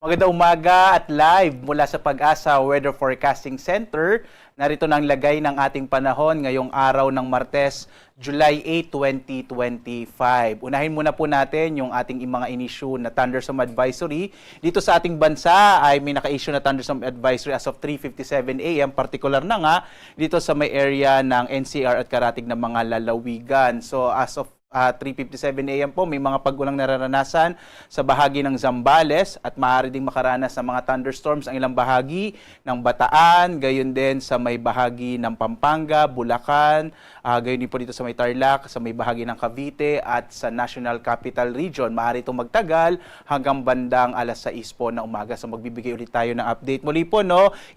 Magandang umaga at live mula sa Pag-asa Weather Forecasting Center. Narito ng lagay ng ating panahon ngayong araw ng Martes, July 8, 2025. Unahin muna po natin yung ating mga in-issue na thunderstorm advisory. Dito sa ating bansa ay may naka-issue na thunderstorm advisory as of 3:57 a.m. Partikular na nga dito sa may area ng NCR at karatig ng mga lalawigan. So as of 3:57 a.m. po, may mga pag-ulang nararanasan sa bahagi ng Zambales at maaari ding makaranas ng mga thunderstorms ang ilang bahagi ng Bataan, gayon din sa may bahagi ng Pampanga, Bulacan, gayon din po dito sa may Tarlac, sa may bahagi ng Cavite at sa National Capital Region. Maaari itong magtagal hanggang bandang alas 6 po na umaga. So magbibigay ulit tayo ng update. Muli po,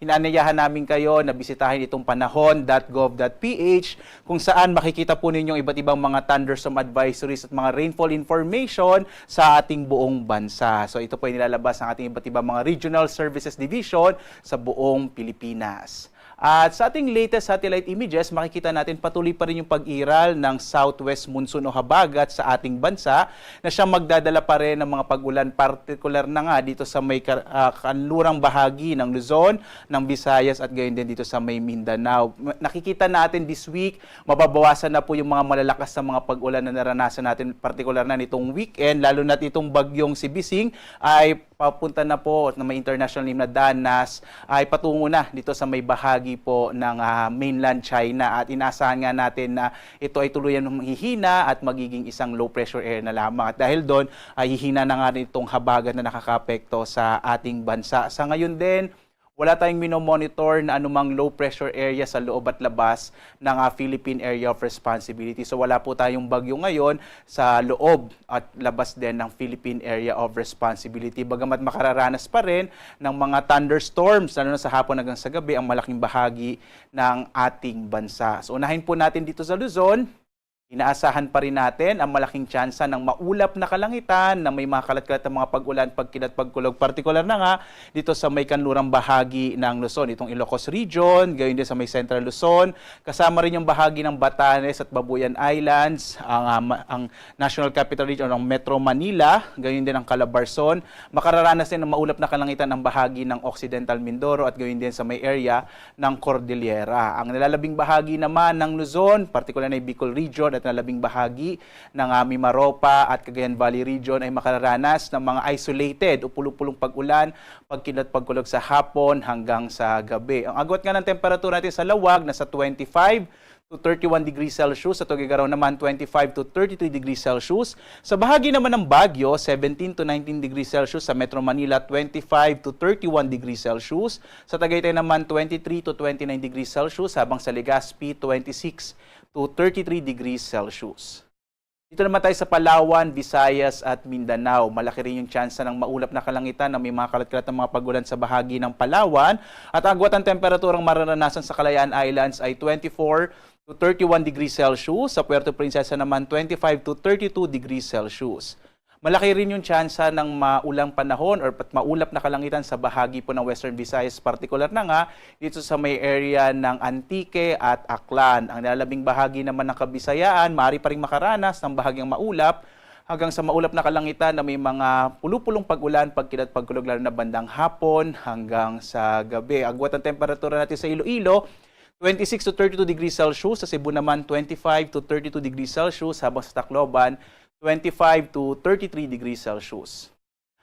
inaanyayahan namin kayo na bisitahin itong panahon.gov.ph kung saan makikita po ninyong iba't ibang mga thunderstorm advisories at mga rainfall information sa ating buong bansa. So ito po ay nilalabas ng ating iba't ibang mga Regional Services Division sa buong Pilipinas. At sa ating latest satellite images, makikita natin patuloy pa rin yung pag-iral ng southwest monsoon o habagat sa ating bansa na siyang magdadala pa rin ng mga pag-ulan, partikular na nga dito sa may kanlurang bahagi ng Luzon, ng Visayas at gayon din dito sa may Mindanao. Nakikita natin this week, mababawasan na po yung mga malalakas na mga pag-ulan na naranasan natin, partikular na nitong weekend, lalo na itong bagyong si Bising ay papunta na po na may international name na Danas ay patungo na dito sa may bahagi po ng mainland China at inaasahan nga natin na ito ay tuluyan ng hihina at magiging isang low pressure area na lamang at dahil doon ay hihina na nga rin itong habagat na nakakapekto sa ating bansa. Sa ngayon din, wala tayong minomonitor na anumang low pressure area sa loob at labas ng Philippine Area of Responsibility. So wala po tayong bagyo ngayon sa loob at labas din ng Philippine Area of Responsibility. Bagamat makararanas pa rin ng mga thunderstorms, lalo na sa hapon hanggang sa gabi, ang malaking bahagi ng ating bansa. So unahin po natin dito sa Luzon. Inaasahan pa rin natin ang malaking tsansa ng maulap na kalangitan na may mga kalat-kalat na mga pag-ulan, pagkinat, pagkulog. Partikular na nga dito sa may kanlurang bahagi ng Luzon, itong Ilocos Region, gayon din sa may Central Luzon. Kasama rin yung bahagi ng Batanes at Babuyan Islands, ang National Capital Region ng Metro Manila, gayon din ang Calabarzon. Makararanas din ng maulap na kalangitan ang bahagi ng Occidental Mindoro at gayon din sa may area ng Cordillera. Ang nalalabing bahagi naman ng Luzon, partikular na yung Bicol Region, at nalabing bahagi ng Mimaropa at Cagayan Valley Region ay makararanas ng mga isolated o pulong-pulong pag-ulan, pagkinat, pagkulog sa hapon hanggang sa gabi. Ang agwat nga ng temperatura natin sa Lawag nasa 25 to 31 degrees Celsius, sa Tuguegarao naman 25 to 33 degrees Celsius. Sa bahagi naman ng Baguio, 17 to 19 degrees Celsius, sa Metro Manila 25 to 31 degrees Celsius, sa Tagaytay naman 23 to 29 degrees Celsius, habang sa Legazpi 26 to 33 degrees Celsius. Dito naman tayo sa Palawan, Visayas at Mindanao. Malaki rin yung tsansa ng maulap na kalangitan na may mga kalat-kalat na mga pag-ulan sa bahagi ng Palawan. At ang agwat ng temperaturang mararanasan sa Kalayaan Islands ay 24 to 31 degrees Celsius. Sa Puerto Princesa naman 25 to 32 degrees Celsius. Malaki rin yung tsansa ng maulang panahon or maulap na kalangitan sa bahagi po ng Western Visayas, partikular na nga dito sa may area ng Antique at Aklan. Ang nalalabing bahagi naman ng Kabisayaan, maaari pa rin makaranas ng bahagyang maulap hanggang sa maulap na kalangitan na may mga pulupulong pag-ulan, pagkilat, pagkulog lalo na bandang hapon hanggang sa gabi. Agwat ang temperatura natin sa Iloilo, 26 to 32 degrees Celsius, sa Cebu naman 25 to 32 degrees Celsius, habang sa Tacloban 25 to 33 degrees Celsius.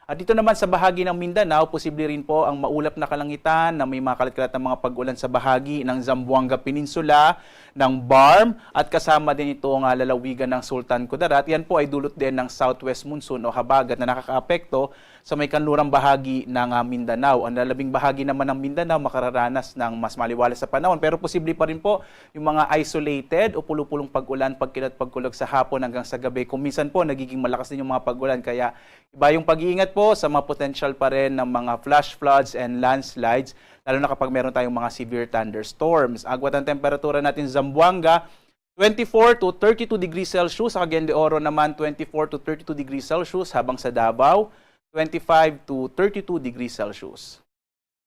At dito naman sa bahagi ng Mindanao, posible rin po ang maulap na kalangitan na may mga kalat-kalat na mga pag-ulan sa bahagi ng Zamboanga Peninsula, ng Barm, at kasama din ito ang lalawigan ng Sultan Kudarat. Yan po ay dulot din ng southwest monsoon o habagat na nakakaapekto sa may kanlurang bahagi ng Mindanao. Ang lalabing bahagi naman ng Mindanao makararanas ng mas maliwalas sa panahon, pero posible pa rin po yung mga isolated o pulupulong pag-ulan, pagkilat, pagkulog sa hapon hanggang sa gabi. Kung minsan po nagiging malakas din yung mga pag-ulan, kaya iba yung pag-iingat po sa mga potential pa rin ng mga flash floods and landslides, lalo na kapag meron tayong mga severe thunderstorms. Agwat ang temperatura natin sa Zamboanga, 24 to 32 degrees Celsius. Sa Cagayan de Oro naman, 24 to 32 degrees Celsius. Habang sa Davao, 25 to 32 degrees Celsius.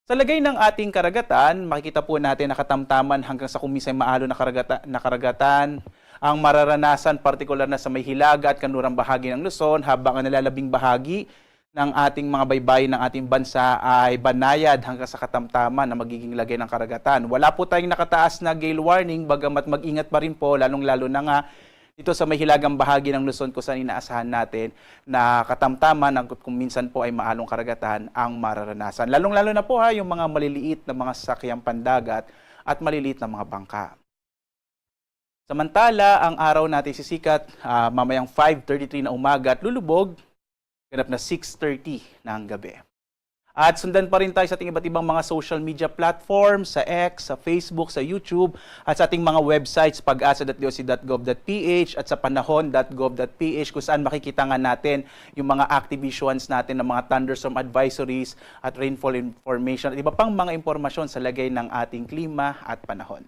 Sa lagay ng ating karagatan, makikita po natin nakatamtaman hanggang sa kumisay maalo na karagatan ang mararanasan, partikular na sa may hilaga at kanlurang bahagi ng Luzon, habang ang nalalabing bahagi ng ating mga baybayin ng ating bansa ay banayad hanggang sa katamtaman na magiging lagay ng karagatan. Wala po tayong nakataas na gale warning, bagamat mag-ingat pa rin po, lalong-lalo na nga dito sa may hilagang bahagi ng Luzon kung saan inaasahan natin na katamtaman kung minsan po ay maalong karagatan ang mararanasan. Lalong-lalo na po yung mga maliliit na mga sasakyang pandagat at maliliit na mga bangka. Samantala, ang araw natin sisikat mamayang 5:33 na umaga at lulubog ganap na 6:30 ng gabi. At sundan pa rin tayo sa ating iba't ibang mga social media platforms, sa X, sa Facebook, sa YouTube, at sa ating mga websites, pag-asa.doc.gov.ph at sa panahon.gov.ph kung saan makikita nga natin yung mga activations natin ng mga thunderstorm advisories at rainfall information at iba pang mga impormasyon sa lagay ng ating klima at panahon.